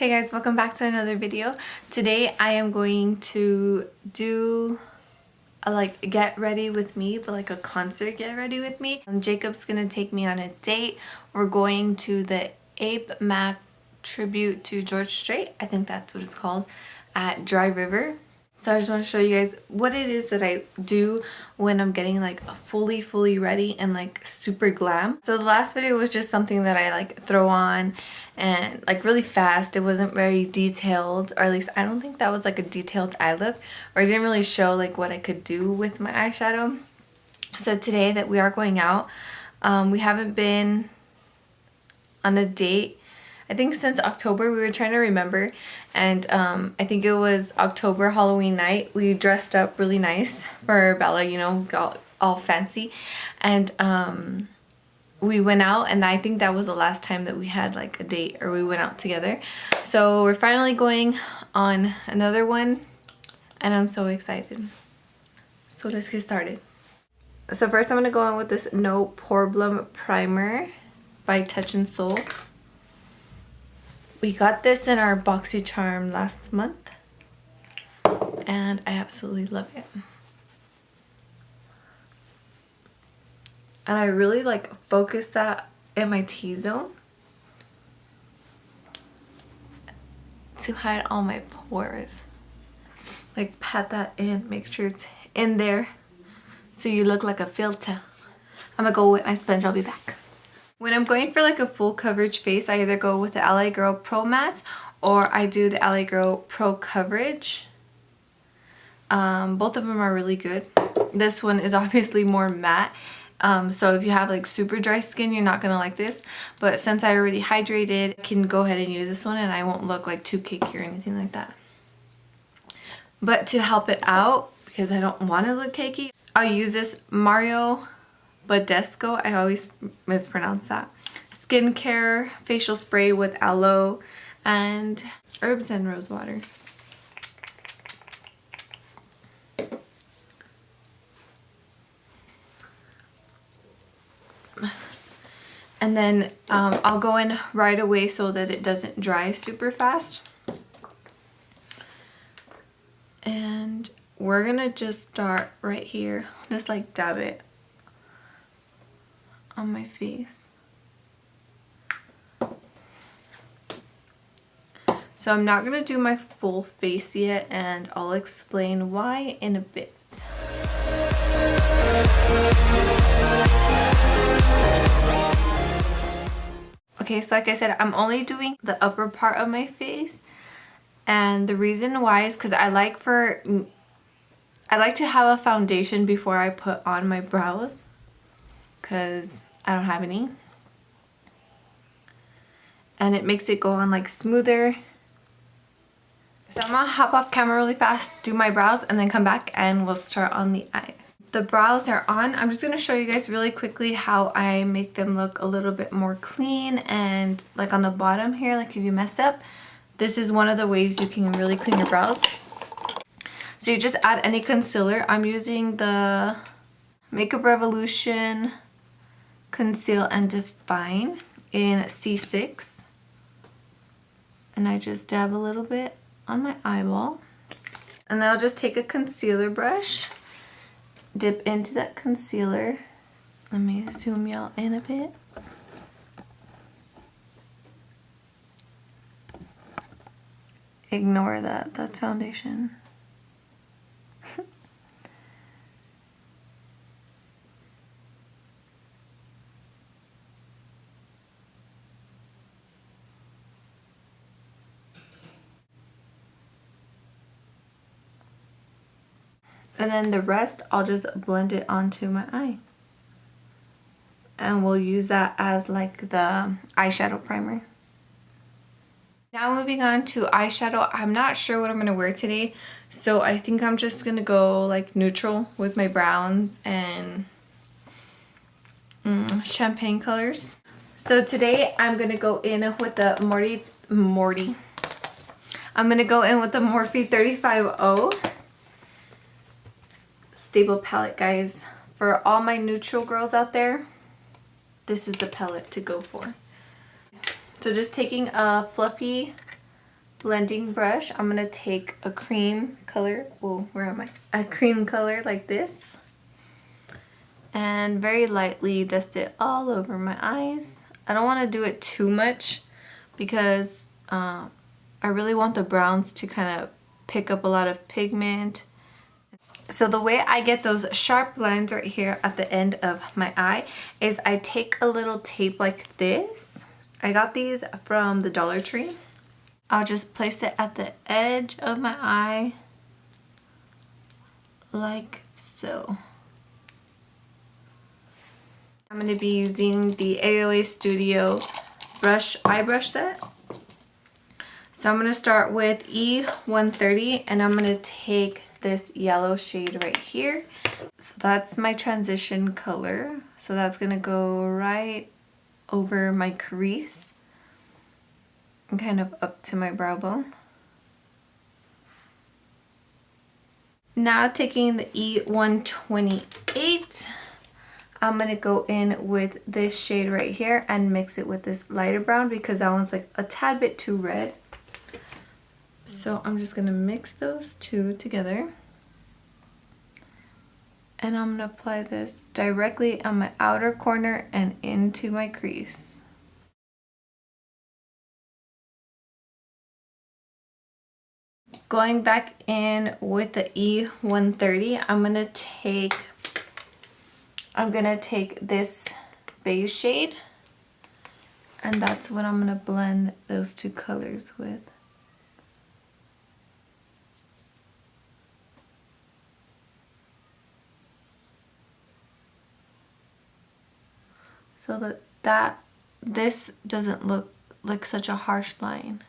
Hey guys, welcome back to another video. Today I am going to do a get ready with me, but like a concert get ready with me. Jacob's gonna take me on a date. We're going to the Abe Mac tribute to George Strait, I think that's what it's called, at Dry River. So I just want to show you guys what it is that I do when I'm getting like fully ready and like super glam. So the last video was just something that I like throw on and like really fast. It wasn't very detailed, or at least I don't think that was like a detailed eye look, or I didn't really show like what I could do with my eyeshadow. So today that we are going out, we haven't been on a date I think since October. We were trying to remember, and I think it was October Halloween night. We dressed up really nice for Bella, you know, got all fancy, and we went out, and I think that was the last time that we had like a date or we went out together. So we're finally going on another one and I'm so excited. So let's get started. So first I'm going to go in with this No Problem Primer by Touch and Soul. We got this in our BoxyCharm last month and I absolutely love it. And I really like focus that in my T-zone to hide all my pores. Like pat that in, make sure it's in there so you look like a filter. I'm gonna go with my sponge, I'll be back. When I'm going for like a full coverage face, I either go with the LA Girl Pro Matte or I do the LA Girl Pro Coverage. Both of them are really good. This one is obviously more matte. So if you have like super dry skin, you're not gonna like this. But since I already hydrated, I can go ahead and use this one and I won't look like too cakey or anything like that. But to help it out, because I don't want to look cakey, I'll use this Mario Badescu, I always mispronounce that, skincare facial spray with aloe and herbs and rose water. And then I'll go in right away so that it doesn't dry super fast. And we're gonna just start right here, just like dab it on my face. So I'm not gonna do my full face yet, and I'll explain why in a bit. Okay, so like I said, I'm only doing the upper part of my face, and the reason why is because I like to have a foundation before I put on my brows, because I don't have any, and it makes it go on like smoother. So I'm gonna hop off camera really fast, do my brows, and then come back and we'll start on the eyes. The brows are on. I'm just going to show you guys really quickly how I make them look a little bit more clean, and like on the bottom here, like if you mess up, this is one of the ways you can really clean your brows. So you just add any concealer. I'm using the Makeup Revolution Conceal and Define in C6, and I just dab a little bit on my eyeball, and then I'll just take a concealer brush, dip into that concealer. Let me zoom y'all in a bit. Ignore that, that's foundation. And then the rest, I'll just blend it onto my eye. And we'll use that as like the eyeshadow primer. Now moving on to eyeshadow. I'm not sure what I'm going to wear today, so I think I'm just going to go like neutral with my browns and champagne colors. So today I'm going to go in with the I'm going to go in with the Morphe 350 Stable palette, guys. For all my neutral girls out there, this is the palette to go for. So just taking a fluffy blending brush, I'm gonna take a cream color. Oh, where am I? A cream color like this. And very lightly dust it all over my eyes. I don't want to do it too much because I really want the browns to kind of pick up a lot of pigment. So the way I get those sharp lines right here at the end of my eye is I take a little tape like this. I got these from the Dollar Tree. I'll just place it at the edge of my eye like so. I'm going to be using the AOA Studio eye brush set. So I'm going to start with E130 and I'm going to take this yellow shade right here. So that's my transition color. So that's going to go right over my crease and kind of up to my brow bone. Now taking the E128, I'm going to go in with this shade right here and mix it with this lighter brown because that one's like a tad bit too red. So I'm just going to mix those two together. And I'm going to apply this directly on my outer corner and into my crease. Going back in with the E130, I'm going to take this beige shade, and that's what I'm going to blend those two colors with. So that this doesn't look like such a harsh line.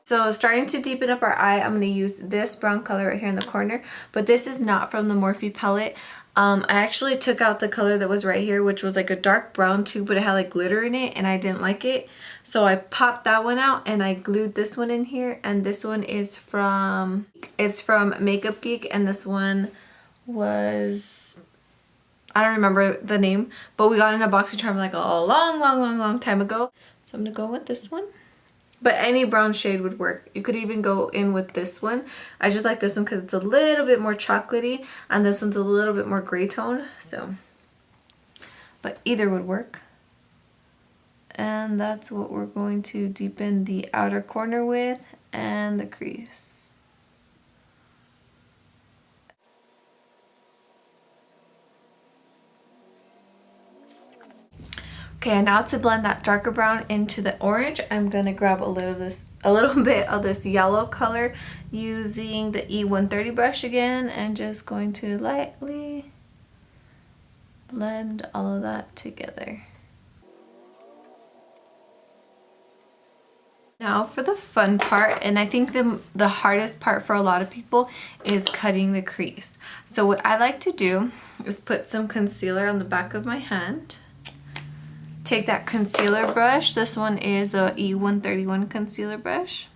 So starting to deepen up our eye, I'm going to use this brown color right here in the corner, but this is not from the Morphe palette. I actually took out the color that was right here, which was like a dark brown too, but it had like glitter in it and I didn't like it. So I popped that one out and I glued this one in here, and this one is from Makeup Geek, and this one was, I don't remember the name, but we got in a BoxyCharm like a long time ago. So I'm going to go with this one. But any brown shade would work. You could even go in with this one. I just like this one because it's a little bit more chocolatey, and this one's a little bit more gray tone. So, but either would work. And that's what we're going to deepen the outer corner with and the crease. Okay, now to blend that darker brown into the orange, I'm gonna grab a little bit of this yellow color using the E130 brush again, and just going to lightly blend all of that together. Now for the fun part, and I think the hardest part for a lot of people is cutting the crease. So what I like to do is put some concealer on the back of my hand. Take that concealer brush. This one is the E131 concealer brush.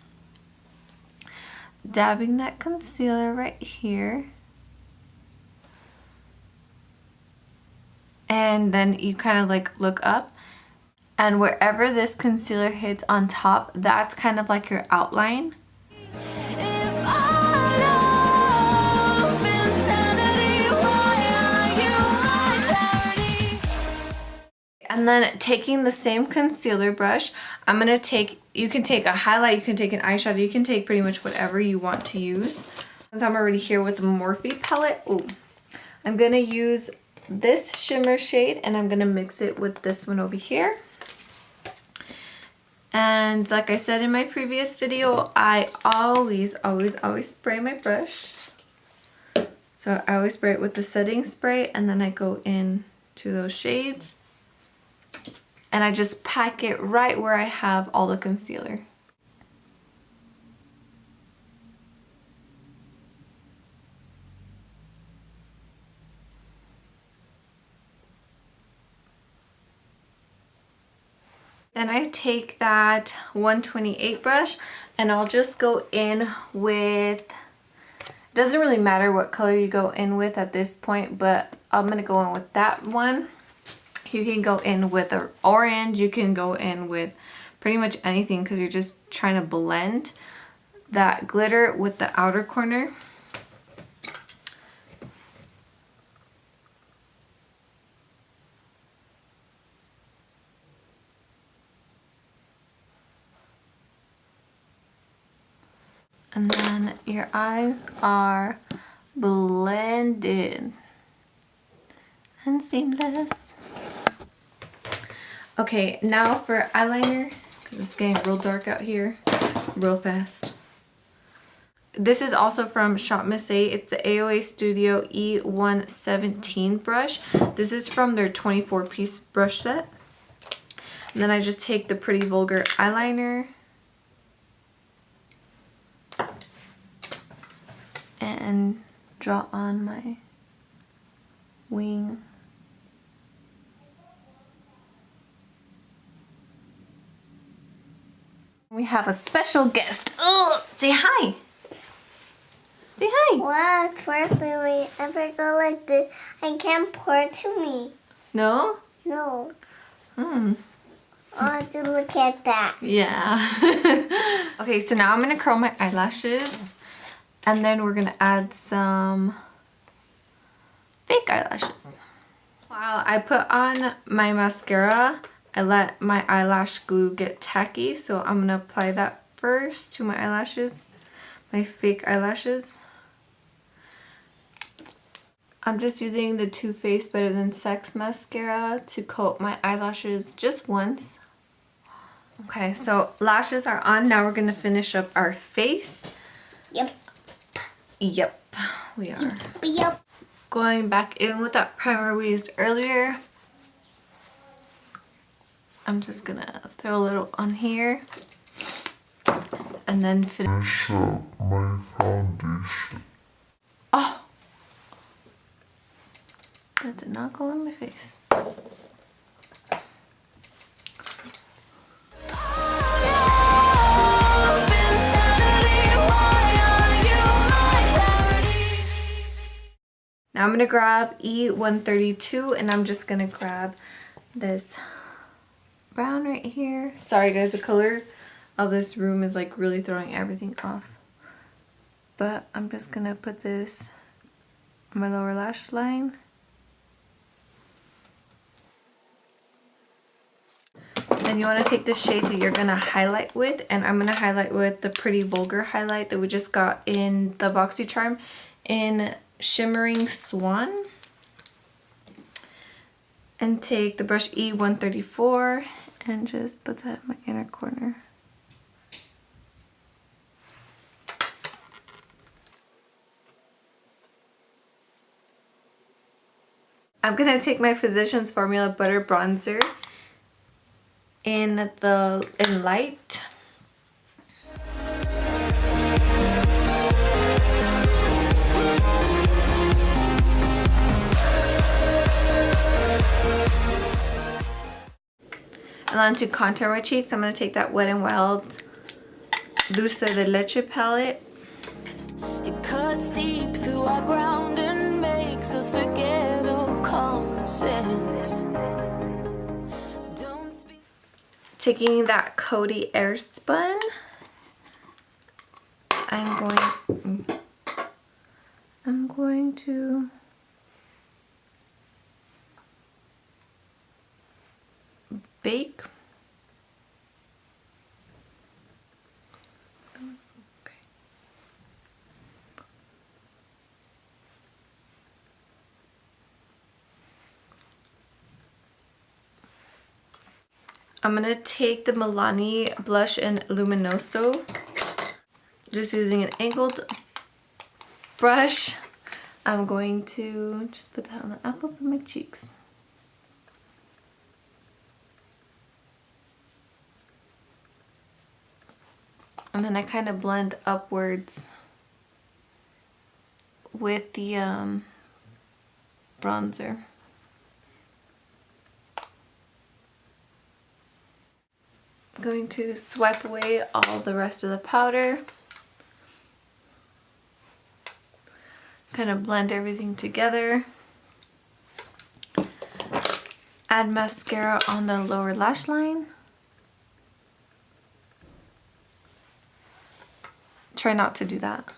Dabbing that concealer right here. And then you kind of like look up. And wherever this concealer hits on top, that's kind of like your outline. And then taking the same concealer brush, I'm going to take, you can take a highlight, you can take an eyeshadow, you can take pretty much whatever you want to use. Since I'm already here with the Morphe palette, I'm going to use this shimmer shade and I'm going to mix it with this one over here. And like I said in my previous video, I always spray my brush. So I always spray it with the setting spray, and then I go in to those shades. And I just pack it right where I have all the concealer. Then I take that 128 brush and I'll just go in with, it doesn't really matter what color you go in with at this point, but I'm going to go in with that one. You can go in with an orange, you can go in with pretty much anything because you're just trying to blend that glitter with the outer corner. And then your eyes are blended and seamless. Okay, now for eyeliner, because it's getting real dark out here real fast. This is also from Shop Miss A. It's the AOA Studio E117 brush. This is from their 24-piece brush set. And then I just take the Pretty Vulgar eyeliner and draw on my wing. We have a special guest. Oh, say hi. Say hi. Wow, it's worth it. If I go like this, I can't pour it to me. No? No. Hmm. I have to look at that. Yeah. Okay, so now I'm going to curl my eyelashes. And then we're going to add some fake eyelashes. While I put on my mascara, I let my eyelash glue get tacky. So I'm going to apply that first to my eyelashes, my fake eyelashes. I'm just using the Too Faced Better Than Sex mascara to coat my eyelashes just once. Okay, so lashes are on. Now we're going to finish up our face. Yep. Yep, we are. Yep. Going back in with that primer we used earlier. I'm just going to throw a little on here. And then finish up my foundation. Oh! That did not go on my face. Now I'm going to grab E132 and I'm just going to grab this brown right here. Sorry guys, the color of this room is like really throwing everything off. But I'm just going to put this on my lower lash line. Then you want to take the shade that you're going to highlight with, and I'm going to highlight with the Pretty Vulgar highlight that we just got in the BoxyCharm in Shimmering Swan. And take the brush E134 and just put that in my inner corner. I'm going to take my Physicians Formula Butter Bronzer in light. And then to contour my cheeks, I'm going to take that Wet n Wild Dulce de Leche palette. It cuts deep through our ground and makes us forget all common sense. Taking that Coty Airspun, I'm going to bake. I'm going to take the Milani Blush in Luminoso, just using an angled brush. I'm going to just put that on the apples of my cheeks. And then I kind of blend upwards with the bronzer. I'm going to swipe away all the rest of the powder. Kind of blend everything together. add mascara on the lower lash line. Try not to do that.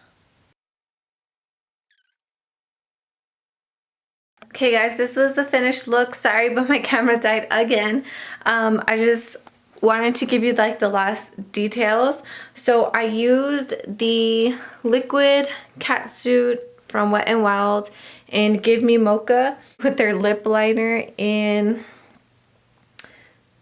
Okay guys, this was the finished look. Sorry, but my camera died again. I just wanted to give you like the last details. So I used the liquid catsuit from Wet n Wild and Give Me Mocha with their lip liner in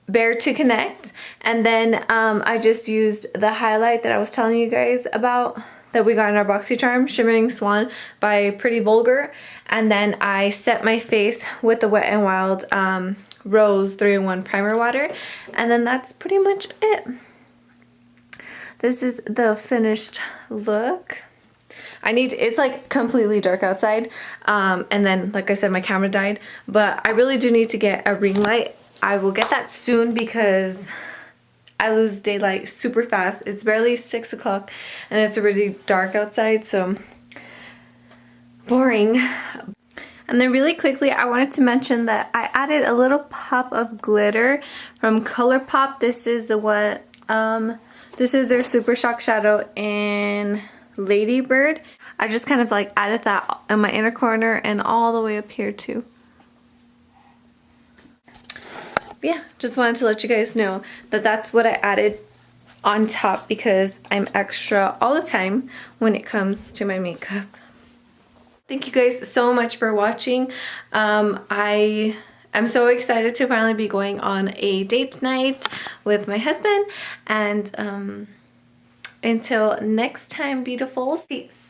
Bare to Connect, and then I just used the highlight that I was telling you guys about that we got in our BoxyCharm, Shimmering Swan by Pretty Vulgar, and then I set my face with the Wet n Wild Rose 3-in-1 primer water, and then that's pretty much it. This is the finished look. It's like completely dark outside, and then like I said, my camera died, but I really do need to get a ring light. I will get that soon because I lose daylight super fast. It's barely 6 o'clock and it's already dark outside, so boring. And then really quickly, I wanted to mention that I added a little pop of glitter from ColourPop. This is the what, this is their Super Shock Shadow in Ladybird. I just kind of like added that in my inner corner and all the way up here too. Yeah, just wanted to let you guys know that that's what I added on top because I'm extra all the time when it comes to my makeup. Thank you guys so much for watching. I am so excited to finally be going on a date night with my husband, and until next time, beautifuls, peace.